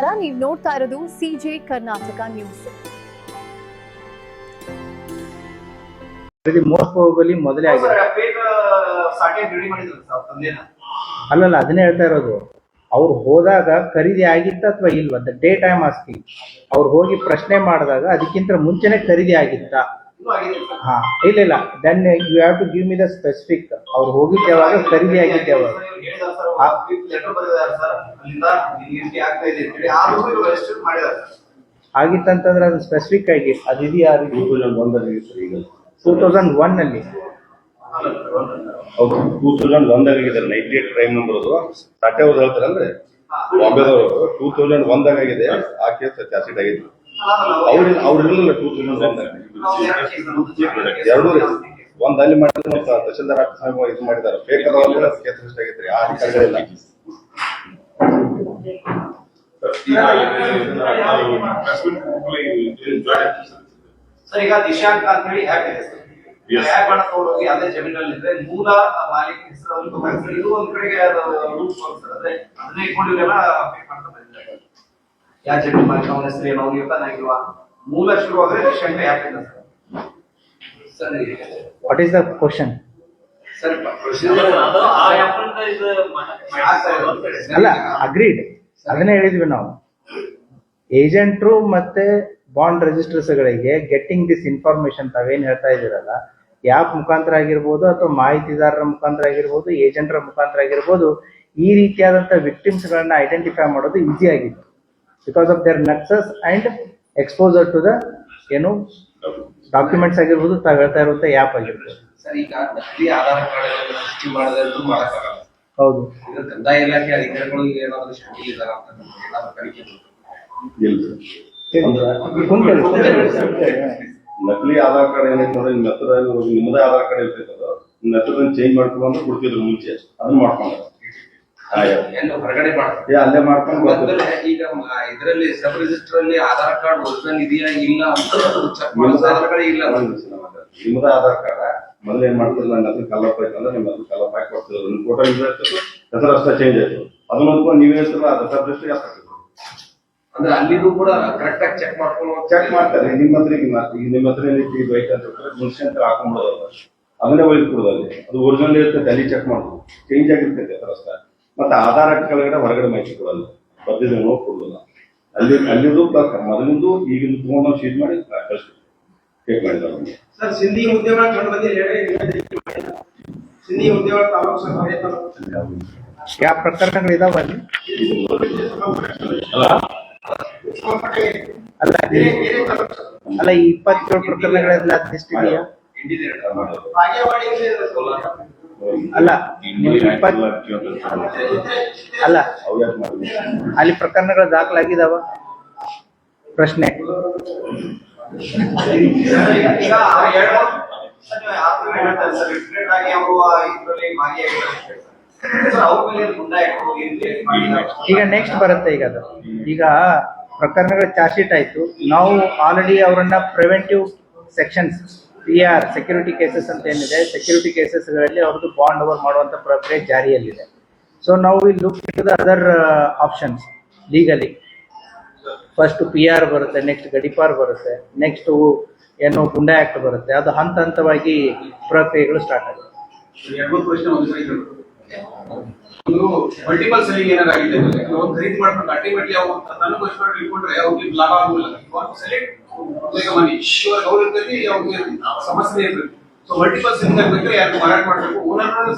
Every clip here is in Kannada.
ನಮಸ್ಕಾರ, ನೀವು ನೋಡ್ತಾ ಇರೋದು CJ Karnataka news. Most probably ಮೊದಲೇ ಆಗಿದೆ. ಅಲ್ಲಲ್ಲ, ಅದನ್ನೇ ಹೇಳ್ತಾ ಇರೋದು. ಅವ್ರು ಹೋದಾಗ ಖರೀದಿ ಆಗಿತ್ತ ಅಥವಾ ಇಲ್ವಾ ಅಂತ ಡೇಟ್ ಐ ಆಮ್ ಆಸ್ಕಿಂಗ್. ಅವ್ರು ಹೋಗಿ ಪ್ರಶ್ನೆ ಮಾಡಿದಾಗ ಅದಕ್ಕಿಂತ ಮುಂಚೆನೆ ಖರೀದಿ ಆಗಿತ್ತ? ಹಾ, ಇಲ್ಲ, then you have to give me the specific. ಅವ್ರು ಹೋಗಿದ್ದ ಯಾವಾಗ, ಖರೀದಿ ಆಗಿದ್ದ ಯಾವಾಗ ಆಗಿತ್ತಂತಂದ್ರೆ ಅದು ಸ್ಪೆಸಿಫಿಕ್ ಆಗಿ ಅದಿದೆಯಾ? 2001 ಅಲ್ಲಿ 2001 ಆಗಿದೆ. 98 ಕ್ರೈಮ್ ನಂಬರ್ ಅದು. ಸಾಟೆ ಅವ್ರು ಹೇಳ್ತಾರೆ ಅಂದ್ರೆ ಬಾಂಬೆದವರು 2001 ಆಗಿದೆ. ಆ ಕೇಸ್ ಚಾರ್ಜ್ಶೀಟ್ ಆಗಿದೆ. ಅವ್ರಿರಲಿಲ್ಲ 2001 ಎರಡು ಒಂದ್ ಅಲ್ಲಿ ಮಾಡಿದ್ರೆ ತಹಶೀಲ್ದಾರ್ ಆಫೀಸ್ ಇದು ಮಾಡಿದ್ದಾರೆ. ಫೇಕ್ ಅದಾವ ಕೇಸ್ ರಿಜಿಸ್ಟರ್ ಆಗೈತ್ರಿ. ಆ ಅಧಿಕಾರಿಗಳಿಲ್ಲ. ಸರ್, ಈಗ ದಿಶಾಂಕ ಅಂತ ಹೇಳಿ ಆ್ಯಪ್ ಇದೆ ಸರ್. ಆ್ಯಪ್ ಅನ್ನ ತಗೊಂಡೋಗಿ ಅದೇ ಜಮೀನಲ್ಲಿ ಇದ್ರೆ ಮೂಲ ಮಾಲೀಕ ಹೆಸರು ಇದು ಒಂದ್ ಕಡೆಗೆ ರೂಲ್ಸ್ ಸರ್. ಅಂದ್ರೆ ಅದನ್ನ ಇಟ್ಕೊಂಡಿಲ್ಲ ಫೇಕ್ ಮಾಡ್ತಾ ಬಂದಿದ್ದಾರೆ. ಯಾವ ಜಮೀನ್ ಮಾಲೀಕ ಅವನ ಹೆಸರು ಏನೋ ಇರ್ತಾನಾಗಿಲ್ವಾ, ಮೂಲ ಶುರು ಆದ್ರೆ ದಿಶಾಂಕ ಆ್ಯಪ್ ಇದೆ sir. What is the question? Sir, ಅಲ್ಲ, ಅಗ್ರೀಡ್. ಅದನ್ನೇ ಹೇಳಿದ್ವಿ ನಾವು. ಏಜೆಂಟ್ರು ಮತ್ತೆ ಬಾಂಡ್ ರಿಜಿಸ್ಟರ್ಸ್ಗಳಿಗೆ ಗೆಟ್ಟಿಂಗ್ ದಿಸ್ ಇನ್ಫಾರ್ಮೇಶನ್ ತಾವೇನು ಹೇಳ್ತಾ ಇದ್ದೀರಲ್ಲ, ಯಾಪ್ ಮುಖಾಂತರ ಆಗಿರ್ಬೋದು ಅಥವಾ ಮಾಹಿತಿದಾರರ ಮುಖಾಂತರ ಆಗಿರ್ಬೋದು, ಏಜೆಂಟರ ಮುಖಾಂತರ ಆಗಿರ್ಬೋದು, ಈ ರೀತಿಯಾದಂಥ ವಿಕ್ಟಿಮ್ಸ್ಗಳನ್ನ ಐಡೆಂಟಿಫೈ ಮಾಡೋದು ಈಸಿ ಆಗಿತ್ತು. Because of their nexus and exposure to the ಏನು ಡಾಕ್ಯುಮೆಂಟ್ಸ್ ಆಗಿರ್ಬೋದು, ತಾವು ಹೇಳ್ತಾ ಇರುವಂಥ ಆ್ಯಪ್ ಆಗಿರ್ಬೋದು. ಸರ್, ಈಗ ನಕಲಿ ಆಧಾರ್ ಕಾರ್ಡ್ ಸೃಷ್ಟಿ ಮಾಡೋದಂತೂ ಮಾಡೋಕ್ಕಾಗಲ್ಲ. ಹೌದು, ಈಗ ಕಂದಾಯ ಇಲಾಖೆ ಅಧಿಕಾರಿಗಳು ಏನಾದ್ರು ಶಾಮಿಲ್ ಇದಾರ ಅಂತ ಏನಾದ್ರು ತನಿಖೆ ನಕಲಿ ಆಧಾರ್ ಕಾರ್ಡ್ ಏನೈತಂದ್ರೆ ನಿಮ್ಮ ಹತ್ರ ನಿಮ್ಮದೇ ಆಧಾರ್ ಕಾರ್ಡ್ ಇರ್ತೈತದ, ನಿಮ್ಮ ಹೆಸರನ್ನ ಚೇಂಜ್ ಮಾಡ್ಕೊಂಡು ಕೊಡ್ತಿದ್ರು ಮುಂಚೆ. ಅದನ್ನ ಮಾಡ್ಕೊಂಡ ಹೊರಗಡೆ ಮಾಡ್ತಾರೆ, ಅಲ್ಲೇ ಮಾಡ್ಕೊಂಡು ಈಗ ಇದರಲ್ಲಿ ಸಬ್ ರಿಜಿಸ್ಟರ್ ಅಲ್ಲಿ ಆಧಾರ್ ಕಾರ್ಡ್ ಒರಿಜಿನಲ್ ಇದೆಯಾ ಇಲ್ಲ ಅಂತ ಇಲ್ಲ. ನಿಮ್ಮದೇ ಆಧಾರ್ ಕಾರ್ಡ್ ಮೊದಲು ಏನ್ ಮಾಡ್ತಿದ್ರು, ನನ್ನ ಹೆಸರು ಕಲ್ಲಪ್ಪ ಐತಂದ್ರೆ ನಿಮ್ಮ ಹೆಸರು ಕಲ್ಲಪ್ಪ ಹಾಕಿ ಕೊಡ್ತಿದ್ರು. ನಿಮ್ಮ ಫೋಟೋ ಹೆಸರು ಅಷ್ಟೇ ಚೇಂಜ್ ಆಯ್ತು. ಅದನ್ನ ನೋಡ್ಕೊಂಡು ನೀವೇ ಹೆಸರು ಅದ್ರ ಸಬ್ ರಿಜಿಸ್ಟರ್ ಹಾಕಿದ್ರು. ಅಂದ್ರೆ ಅಲ್ಲಿಗೂ ಕೂಡ ಕರೆಕ್ಟ್ ಆಗಿ ಚೆಕ್ ಮಾಡ್ತಾರೆ. ನಿಮ್ಮ ಹತ್ರ ನಿಮ್ಮ ಹತ್ರ ಇದು ಐತೆ ಅಂತ ಮುನ್ಸಿ ಅಂತ ಹಾಕೊಂಡ್ಬಿಡೋದು, ಅದನ್ನೇ ಒಯ್ದು ಕೊಡೋದಲ್ಲಿ. ಅದು ಒರಿಜಿನಲ್ ಇರ್ತೈತೆ, ಅಲ್ಲಿ ಚೆಕ್ ಮಾಡೋದು. ಚೇಂಜ್ ಆಗಿರ್ತೈತೆ ಅಷ್ಟೇ. ಮತ್ತೆ ಆಧಾರ್ ಕಾರ್ಡ್ ಕೆಳಗಡೆ ಹೊರಗಡೆ ಮಾಹಿತಿ ಕೊಡಲ್ಲ, ಬರ್ದಿದ್ದು ನೋಡ್ ಕೊಡೋದಿಲ್ಲ. ಅಲ್ಲಿದು ಮೊದಲಿಂದು ಈಗಿಂದು ತಗೊಂಡು ಶೀಟ್ ಮಾಡಿ ಕಳಿಸ್ತೀವಿ. ಚೇಕ್ ಮಾಡಿದ್ದಾರೆ ಸರ್. ಸಿಂಧಿ ಉದ್ಯಮ ಕಂಡು ಬಂದಿದೆ. ಸಿಂಧಿ ಉದ್ಯಮ ಯಾವ ಪ್ರಕರಣಗಳು ಇದಾವ ಅಲ್ಲಿ? ಅಲ್ಲ, ಈ 27 ಪ್ರಕರಣಗಳೆಲ್ಲ ಲಿಸ್ಟ್ ಇದೆಯಾ? ಅಲ್ಲ, ಅಲ್ಲ, ಅಲ್ಲಿ ಪ್ರಕರಣಗಳು ದಾಖಲಾಗಿದಾವ? ಪ್ರಶ್ನೆ. ಈಗ ನೆಕ್ಸ್ಟ್ ಬರುತ್ತೆ. ಈಗ ಪ್ರಕರಣಗಳ ಚಾರ್ಜ್ ಶೀಟ್ ಆಯ್ತು. ನಾವು ಆಲ್ರೆಡಿ ಅವರನ್ನ preventive sections PR security cases ಅಂತ ಏನಿದೆ, ಸೆಕ್ಯೂರಿಟಿ ಕೇಸಸ್ಗಳಲ್ಲಿ ಅವ್ರದ್ದು ಬಾಂಡ್ ಓವರ್ ಮಾಡುವಂಥ ಪ್ರಕ್ರಿಯೆ ಜಾರಿಯಲ್ಲಿದೆ. ಸೊ ನಾವು will look into the other options legally. First PR ಬರುತ್ತೆ, ನೆಕ್ಸ್ಟ್ ಗಡಿಪಾರ್ ಬರುತ್ತೆ, ನೆಕ್ಸ್ಟ್ ಏನೋ ಗುಂಡಾ ಆಕ್ಟ್ ಬರುತ್ತೆ. ಅದು ಹಂತ ಹಂತವಾಗಿ ಪ್ರಕ್ರಿಯೆಗಳು ಸ್ಟಾರ್ಟ್ ಆಗುತ್ತೆ. ಮಲ್ಟಿಪಲ್ ಸೆಲ್ಲಿಂಗ್ ಏನಾಗಿದೆ, ಖರೀದಿ ಮಾಡ್ಕೊಂಡು ಅಲ್ಟಿಮೇಟ್ಲಿ ಅವ್ರು ನನಗೂ ಎಷ್ಟು ಇಟ್ಕೊಂಡ್ರೆ ಅವ್ರಿಗೆ ಲಾಭ ಆಗುದಿಲ್ಲ. ಅವ್ರು ಇರ್ತೈತಿ, ಅವ್ರಿಗೆ ಸಮಸ್ಯೆ ಇರ್ತೈತಿ. ಸೊ ಮಲ್ಟಿಪಲ್ ಸೆಲ್ಲಿಂಗ್ ಆಗ್ಬೇಕು, ಯಾರು ಮಾರಾಟ ಮಾಡ್ಬೇಕು, ಓನರ್.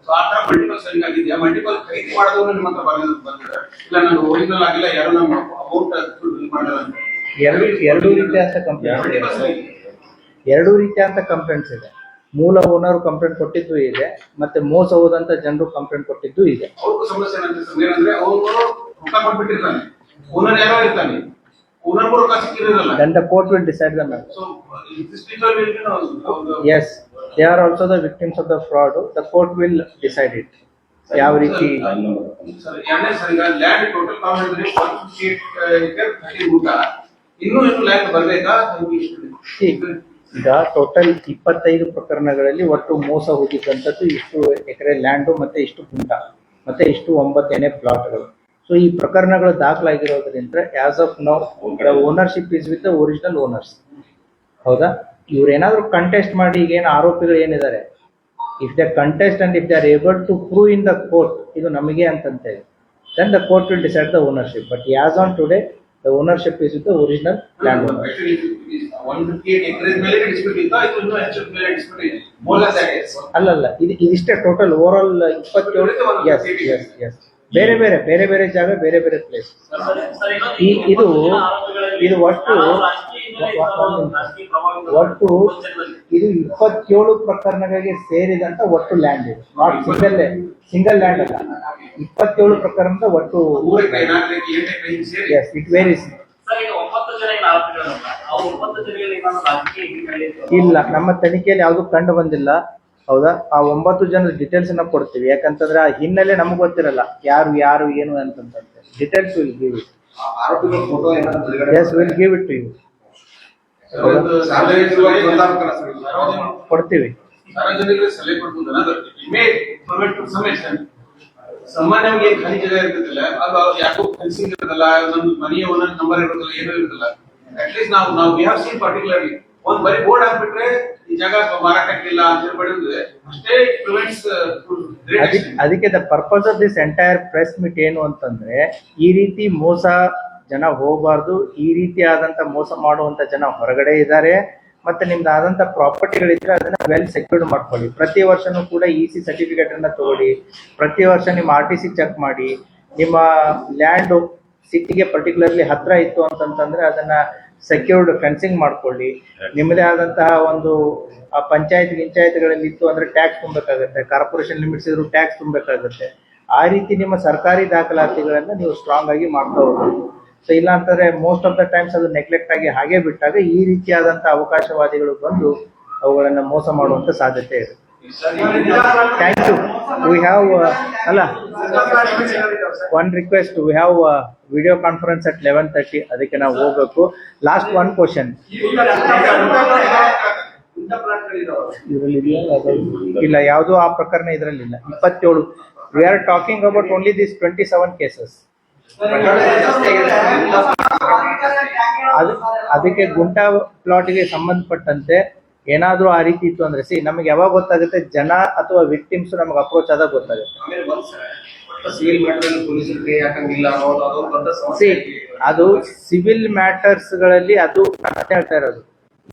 ಸೊ ಆ ತರ ಮಲ್ಟಿಪಲ್ ಸೆಲ್ಲಿಂಗ್ ಆಗಿದೆಯಾ? ಮಲ್ಟಿಪಲ್ ಖರೀದಿ ಮಾಡೋದವ್ರು ನಿಮ್ಮ ಹತ್ರ ಬಂದಿದ್ದಾರೆ, ಇಲ್ಲ ನಾನು ಒರಿಜಿನಲ್ ಆಗಿಲ್ಲ, ಯಾರು ನಮ್ಮ ಅಮೌಂಟ್ ಎರಡು ರೀತಿಯಾದಂತ ಕಂಪ್ಲೇಂಟ್ಸ್ ಇದೆ. ಮೂಲ ಓನರ್ ಕಂಪ್ಲೇಂಟ್ ಕೊಟ್ಟಿದ್ದು ಇದೆ, ಮತ್ತೆ ಮೋಸ ಹೋದಂತ ಜನರು ಕಂಪ್ಲೇಂಟ್ ಕೊಟ್ಟಿದ್ದು ಇದೆ. ಅವ್ರಿಗೂ ಸಮಸ್ಯೆ ಏನಂದ್ರೆ ಅವರು ರೊಕ್ಕ ಕೊಟ್ಬಿಟ್ಟಿರ್ತಾನೆ, ಓನರ್ ಯಾರೋ ಇರ್ತಾನೆ, ಓನರ್ಗೂ ರೊಕ್ಕ ಸಿಕ್ಕಿರಲ್ಲ. Then the court will decide the matter. So these people will, you know, yes, they are also the victims of the fraud. The court will decide it. ಯಾವ ರೀತಿ ಸರ್, ಎರಡನೇ ಸರ್, ಈಗ ಲ್ಯಾಂಡ್ ಟೋಟಲ್ ನಾವು ಹೇಳಿದ್ರೆ 158 ಎಕರೆ 30 ಗುಂಟ. ಇನ್ನೂ ಏನು ಲ್ಯಾಂಡ್ ಬರಬೇಕಾ? ಈಗ ಟೋಟಲ್ 25 ಪ್ರಕರಣಗಳಲ್ಲಿ ಒಟ್ಟು ಮೋಸ ಹೋಗಿದ್ದಂಥದ್ದು ಇಷ್ಟು ಎಕರೆ ಲ್ಯಾಂಡು, ಮತ್ತೆ ಇಷ್ಟು ಗುಂಟ, ಮತ್ತೆ ಇಷ್ಟು 9 ಎನೆ ಪ್ಲಾಟ್ಗಳು. ಸೊ ಈ ಪ್ರಕರಣಗಳು ದಾಖಲಾಗಿರೋದ್ರಿಂದ as of now ownership is with the original owners. ಹೌದಾ? ಇವ್ರು ಏನಾದ್ರು ಕಂಟೆಸ್ಟ್ ಮಾಡಿ ಈಗ ಏನು ಆರೋಪಿಗಳು ಏನಿದ್ದಾರೆ, if the contest and if they are able to prove in the court ಇದು ನಮಗೆ ಅಂತಂತೇಳಿ, then the court will decide the ownership. But as on today, the ownership is with the original landowner. Actually, 158 acres ಮೇಲೆ dispute ಇತ್ತು, ಇದು ಇನ್ನೂ ಹೆಚ್ಚು ಮೇಲೆ dispute ಇದೆ. More than that is. ಅಲ್ಲಲ್ಲ, ಇದಿಷ್ಟೇ ಟೋಟಲ್ ಓವರ್ ಆಲ್ 27. ಎಸ್ ಬೇರೆ ಬೇರೆ ಜಾಗ, ಬೇರೆ ಪ್ಲೇಸ್. ಇದು ಒಟ್ಟು ಇದು 27 ಪ್ರಕರಣಗಳಿಗೆ ಸೇರಿದಂತ ಒಟ್ಟು ಲ್ಯಾಂಡ್ ಇದು, ನಾಟ್ ಸಿಂಗಲ್ ಲ್ಯಾಂಡ್ ಅಲ್ಲ, 27 ಪ್ರಕರಣದ ಒಟ್ಟು. Yes, it varies. ಇಲ್ಲ, ನಮ್ಮ ತನಿಖೆಯಲ್ಲಿ ಯಾವುದು ಕಂಡು ಬಂದಿಲ್ಲ. ಹೌದಾ? ಆ 9 ಜನರ ಡೀಟೇಲ್ಸ್ ಅನ್ನ ಕೊಡ್ತೀವಿ, ಯಾಕಂತಂದ್ರೆ ಆ ಹಿನ್ನೆಲೆ ನಮ್ಗೆ ಗೊತ್ತಿರಲ್ಲ, ಯಾರು ಏನು ಅಂತಂದ್ರೆ ಡೀಟೇಲ್ಸ್ ವಿಲ್ ಗಿವ್ ಇಟ್. ಆರೋಪಿಗಳ ಫೋಟೋ ಏನಾದ್ರು ಬಿಡುಗಡೆ yes, will give it to you. ಕೊಡ್ತೀವಿ. ಸಾರ್ವಜನಿಕರಿಗೆ ಸಲಹೆ ಕೊಡ್ಬೋದು. ಸಾಮಾನ್ಯವಾಗಿ ಏನ್ ಖಾಲಿ ಜಾಗ ಇರ್ತದಿಲ್ಲ, ಅದು ಯಾಕೋ ಫೆನ್ಸಿಂಗ್ ಇರೋದಿಲ್ಲ, ಒಂದು ಮನೆಯ ಒಂದೊಂದು ನಂಬರ್ ಇರೋದಿಲ್ಲ, ಏನೂ ಇರೋದಿಲ್ಲ. ಅಟ್ಲೀಸ್ಟ್ ನಾವು ವಿ ಹ್ಯಾವ್ ಸೀನ್ ಪರ್ಟಿಕ್ಯುಲರ್ಲಿ ಒಂದ್ ಬರೀ ಬೋರ್ಡ್ ಹಾಕ್ಬಿಟ್ರೆ ಈ ಜಾಗ ಮಾರಾಟಕ್ಕಿಲ್ಲ ಅಂತ ಹೇಳ್ಬಿಡಿದ್ರೆ ಅಷ್ಟೇ ಪ್ರಿವೆಂಟ್ಸ್. ಅದಕ್ಕೆ the purpose of this entire press meet ಏನು ಅಂತಂದ್ರೆ, ಈ ರೀತಿ ಮೋಸ ಜನ ಹೋಗಬಾರ್ದು, ಈ ರೀತಿಯಾದಂತ ಮೋಸ ಮಾಡುವಂತ ಜನ ಹೊರಗಡೆ ಇದ್ದಾರೆ, ಮತ್ತೆ ನಿಮ್ದು ಆದಂತ ಪ್ರಾಪರ್ಟಿಗಳಿದ್ರೆ ಅದನ್ನ ವೆಲ್ ಸೆಕ್ಯೂರ್ಡ್ ಮಾಡ್ಕೊಳ್ಳಿ. ಪ್ರತಿ ವರ್ಷನೂ ಕೂಡ EC ಸರ್ಟಿಫಿಕೇಟ್ ಅನ್ನ ತಗೊಳ್ಳಿ, ಪ್ರತಿ ವರ್ಷ ನಿಮ್ಮ RTC ಚೆಕ್ ಮಾಡಿ. ನಿಮ್ಮ ಲ್ಯಾಂಡ್ ಸಿಟಿಗೆ ಪರ್ಟಿಕ್ಯುಲರ್ಲಿ ಹತ್ರ ಇತ್ತು ಅಂತಂತಂದ್ರೆ ಅದನ್ನ ಸೆಕ್ಯೂರ್ಡ್ ಫೆನ್ಸಿಂಗ್ ಮಾಡ್ಕೊಳ್ಳಿ. ನಿಮ್ಮದೇ ಆದಂತಹ ಒಂದು ಪಂಚಾಯತ್ಗಳಲ್ಲಿ ಇತ್ತು ಅಂದ್ರೆ ಟ್ಯಾಕ್ಸ್ ತುಂಬಬೇಕಾಗುತ್ತೆ, ಕಾರ್ಪೊರೇಷನ್ ಲಿಮಿಟ್ಸ್ ಇದ್ರು ಟ್ಯಾಕ್ಸ್ ತುಂಬಬೇಕಾಗುತ್ತೆ. ಆ ರೀತಿ ನಿಮ್ಮ ಸರ್ಕಾರಿ ದಾಖಲಾತಿಗಳನ್ನ ನೀವು ಸ್ಟ್ರಾಂಗ್ ಆಗಿ ಮಾಡ್ತಾ ಹೋಗ್ಬೇಕು. ಸೊ ಇಲ್ಲ ಅಂತಂದ್ರೆ ಮೋಸ್ಟ್ ಆಫ್ ದ ಟೈಮ್ಸ್ ಅದು ನೆಗ್ಲೆಕ್ಟ್ ಆಗಿ ಹಾಗೆ ಬಿಟ್ಟಾಗ ಈ ರೀತಿಯಾದಂತ ಅವಕಾಶವಾದಿಗಳು ಬಂದು ಅವುಗಳನ್ನ ಮೋಸ ಮಾಡುವಂತ ಸಾಧ್ಯತೆ ಇದೆ. Thank you. We have one request, we have video conference at 11:30, ಅದಕ್ಕೆ ನಾವು ಹೋಗ್ಬೇಕು. Last one question. ಇಲ್ಲ, ಯಾವುದೋ ಆ ಪ್ರಕರಣ ಇದರಲ್ಲಿಲ್ಲ. 27. We are talking about only this 27 cases. ಅದಕ್ಕೆ ಗುಂಟಾ ಪ್ಲಾಟ್ಗೆ ಸಂಬಂಧಪಟ್ಟಂತೆ ಏನಾದ್ರೂ ಆ ರೀತಿ ಇತ್ತು ಅಂದ್ರೆ ನಮಗೆ ಯಾವಾಗ ಗೊತ್ತಾಗುತ್ತೆ, ಜನ ಅಥವಾ ವಿಕ್ಟಿಮ್ಸ್ ನಮಗೆ ಅಪ್ರೋಚ್ ಆದಾಗ ಗೊತ್ತಾಗುತ್ತೆ. ಅದು ಸಿವಿಲ್ ಮ್ಯಾಟರ್ಸ್ ಗಳಲ್ಲಿ ಅದು ಹೇಳ್ತಾ ಇರೋದು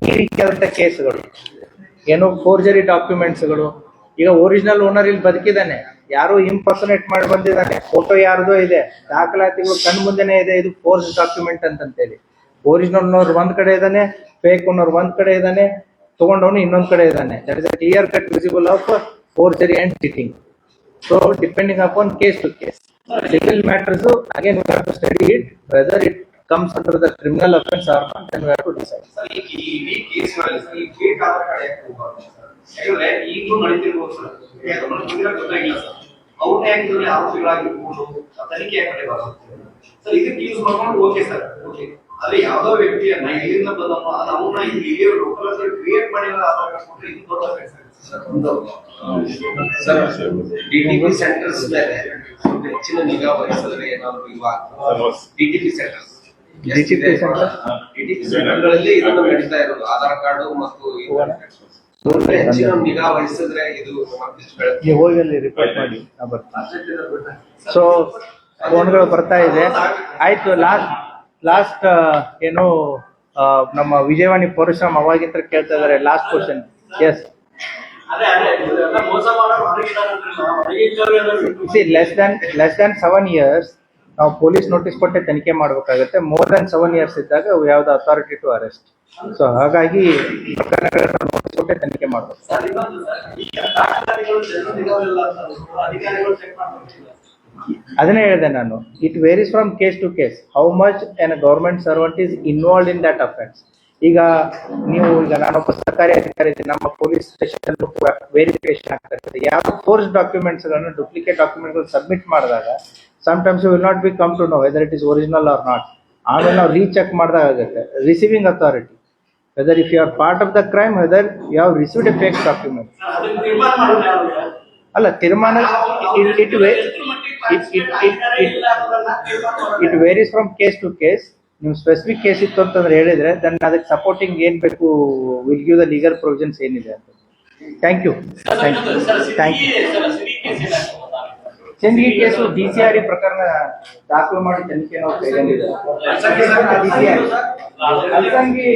ಈ ರೀತಿಯಾದಂತ ಕೇಸ್ಗಳು, ಏನೋ ಫೋರ್ಜರಿ ಡಾಕ್ಯುಮೆಂಟ್ಸ್ಗಳು. ಈಗ ಒರಿಜಿನಲ್ ಓನರ್ ಇಲ್ಲಿ ಬದುಕಿದ್ದಾನೆ, ಯಾರೋ ಇಂಪರ್ಸನೇಟ್ ಮಾಡಿ ಬಂದಿದ್ದಾನೆ, ಫೋಟೋ ಯಾರ್ದೋ ಇದೆ, ದಾಖಲಾತಿಗಳು ಕಣ್ ಮುಂದೆನೆ ಇದೆ, ಇದು ಫೋರ್ಜ್ ಡಾಕ್ಯುಮೆಂಟ್ ಅಂತೇಳಿ. ಒರಿಜಿನಲ್ ಓನರ್ ಒಂದ್ ಕಡೆ ಇದ್ದಾನೆ, ಫೇಕ್ ಓನರ್ ಒಂದ್ ಕಡೆ ಇದ್ದಾನೆ, ತಗೊಂಡವನು ಇನ್ನೊಂದ್ ಕಡೆ ಇದ್ದಾನೆ. That is a clear cut visible of forgery and cheating. So depending upon case to case. Civil matters again we have to study it, whether it comes under the criminal offense or not, then we have to decide. ಯಾಕಂದ್ರೆ ಈಗಲೂ ನಡೀತಿರ್ಬೋದು ಸರ್, ಯಾಕಂದ್ರೆ ಗೊತ್ತಾಗಿಲ್ಲ ಸರ್, ಅವ್ರನ್ನ ಯಾಕೆ ಆರೋಪಿಗಳಾಗಿರ್ಬೋದು, ತನಿಖೆ ಯಾಕೆ ನಡೆಯಬಾರದು ಸರ್? ಇದಕ್ಕೆ ಯೂಸ್ ಮಾಡ್ಕೊಂಡು ಓಕೆ ಸರ್, ಓಕೆ. ಆದ್ರೆ ಯಾವ್ದೋ ವ್ಯಕ್ತಿಯನ್ನ ಇಲ್ಲಿಂದ ಬಂದಮ್ಮ ಅವ್ರನ್ನ ಇಲ್ಲಿ ಲೋಕಲ್ ಕ್ರಿಯೇಟ್ ಮಾಡಿರೋ ಆಧಾರ ಕೊಟ್ಟರೆ ಇದು ದೊಡ್ಡ ಸರ್. DTP ಸೆಂಟರ್ಸ್ ಮೇಲೆ ಹೆಚ್ಚಿನ ನಿಗಾ ವಹಿಸಿದ್ರೆ ಏನಾದ್ರು ಇಲ್ವಾ? DTP ಸೆಂಟರ್ಸ್ ಗಳಲ್ಲಿ ಇದನ್ನು ನಡೀತಾ ಇರೋದು, ಆಧಾರ್ ಕಾರ್ಡ್ ಮತ್ತು ಹೆಚ್ಚಿನ ನಿಗಾ ವಹಿಸಿದ್ರೆ ಇದು ನೀವು ಹೋಗಿ ಅಲ್ಲಿ ರಿಪೋರ್ಟ್ ಮಾಡಿ. ಸೊ ಫೋನ್ಗಳು ಬರ್ತಾ ಇದೆ. ಆಯ್ತು, ಲಾಸ್ಟ್ ಏನು ನಮ್ಮ ವಿಜಯವಾಣಿ ಪರಶುರಾಮ್ ಅವಾಗಿಂತ ಕೇಳ್ತಾ ಇದಾರೆ. Last question. Yes, less than 7 years ನಾವು ಪೊಲೀಸ್ ನೋಟಿಸ್ ಕೊಟ್ಟೆ ತನಿಖೆ ಮಾಡಬೇಕಾಗುತ್ತೆ. ಮೋರ್ ದನ್ 7 years ಇದ್ದಾಗ we have the authority to arrest. So ಹಾಗಾಗಿ ಪ್ರಕರಣಗಳನ್ನ ನೋಟಿಸ್ ಕೊಟ್ಟೆ ತನಿಖೆ ಮಾಡಬೇಕು. ಅದನ್ನೇ ಹೇಳಿದೆ ನಾನು, it varies from case to case how much an government servant is involved in that offence. ಈಗ ನಾನೊಬ್ಬ ಸರ್ಕಾರಿ ಅಧಿಕಾರಿ ಇದ್ದೀನಿ, ನಮ್ಮ ಪೊಲೀಸ್ ಸ್ಟೇಷನ್ ವೆರಿಫಿಕೇಶನ್ ಆಗ್ತಾ ಇರ್ತದೆ. ಯಾವ ಫೋರ್ಸ್ ಡಾಕ್ಯುಮೆಂಟ್ಸ್ ಗಳನ್ನ ಡೂಪ್ಲಿಕೇಟ್ ಡಾಕ್ಯುಮೆಂಟ್ಗಳು ಸಬ್ಮಿಟ್ ಮಾಡಿದಾಗ sometimes you will not be come to know whether it is original or not. ಆಮೇಲೆ ನಾವು ರೀಚೆಕ್ ಮಾಡಿದಾಗ ಆಗುತ್ತೆ. Receiving authority, whether if you are part of the crime, whether you have received a fake document. ಅಲ್ಲ, ತೀರ್ಮಾನ it varies from case to case. ನೀವು ಸ್ಪೆಸಿಫಿಕ್ ಕೇಸ್ ಇತ್ತು ಅಂತಂದ್ರೆ ಹೇಳಿದ್ರೆ ದೆನ್ ಅದಕ್ಕೆ ಸಪೋರ್ಟಿಂಗ್ ಏನ್ ಬೇಕು will give the legal provisions ಏನಿದೆ ಅಂತ. Thank you. Thank you. ಚಂದ್ಗಿ ಕೇಸು DCRE ಪ್ರಕರಣ ದಾಖಲು ಮಾಡಿ ತನಿಖೆ ನಾವು ಕೈಗೊಂಡಿದ್ದೇವೆ. ಅಲ್ಸಂಗಿ